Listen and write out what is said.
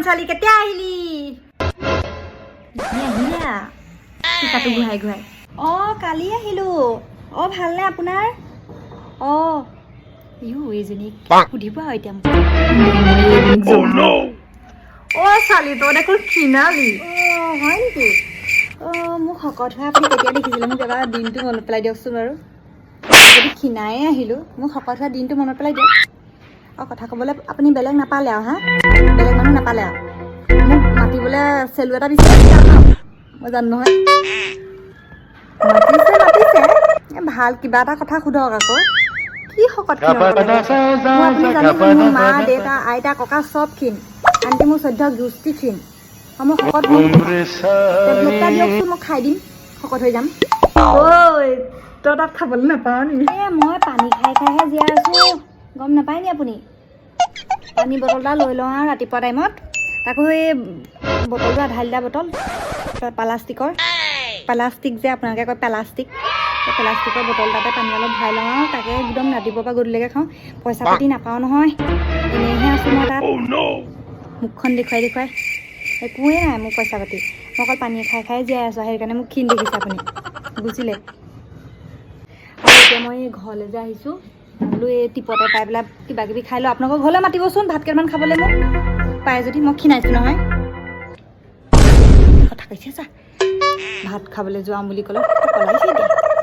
ছোৱালী কেতিয়া আহিলি আহিলা টিকাটো ঘূৰাই ঘূৰাই কালি আহিলোঁ ভালনে আপোনাৰ এইজনীক সুধিব আৰু এতিয়া ছোৱালী তই দেখোন ক্ষীণালি হয় নেকি মোক শকত হোৱা আপুনি কেতিয়া দেখিছিলে মোক এবাৰ দিনটো মনত পেলাই দিয়কচোন বাৰু যদি ক্ষীণায়ে আহিলোঁ মোক শকত হোৱা দিনটো মনত পেলাই দিয়ক কথা ক'বলৈ আপুনি বেলেগ নাপালে আৰু বেলেগ মানুহ নাপালে আৰু মোক মাতিবলৈ চেলু এটা বিচাৰি মই জানো নহয় মাতিছে ভাল কিবা এটা কথা সোধক আকৌ কি শকত আপুনি জানিছে মোৰ মা দেউতা আইতা ককা চব ক্ষীণ আনকি মোৰ 14 গোষ্ঠী ক্ষীণ মই শকত দিয়কচোন মই খাই দিম শকত হৈ যাম তই তাত খাবলৈ নাপাওঁ নি মই পানী খাই খাইহে জীয়াই আছোঁ গম নাপায় নি আপুনি পানী বটল এটা লৈ লওঁ আৰু ৰাতিপুৱা টাইমত তাকো এই বটলটো আধা লিটাৰ বটল প্লাষ্টিক যে আপোনালোকে কয় প্লাষ্টিকৰ বটল তাতে পানী অলপ ভৰাই লওঁ আৰু তাকে একদম ৰাতিপুৱাৰ পৰা গধূলিলৈকে খাওঁ পইচা পাতি নাপাওঁ নহয় এনেইহে আছোঁ মই তাত মুখখন দেখুৱাই একোৱেই নাই মোৰ পইচা পাতি মই অকল পানী খাই খাই জীয়াই আছোঁ সেইকাৰণে মোক ক্ষীণ দেখিছে আপুনি বুজিলে আৰু এতিয়া মই ঘৰলৈ যে আহিছোঁ বোলো এই টিপতে পাই পেলাই কিবা কিবি খাই লওঁ আপোনালোকৰ ঘৰলৈ মাতিবচোন ভাত কেইটামান খাবলৈ মোক পায় যদি মই ক্ষীণাইছোঁ নহয় কথা কৈছে চা ভাত খাবলৈ যোৱাম বুলি ক'লে পলাইছে এতিয়া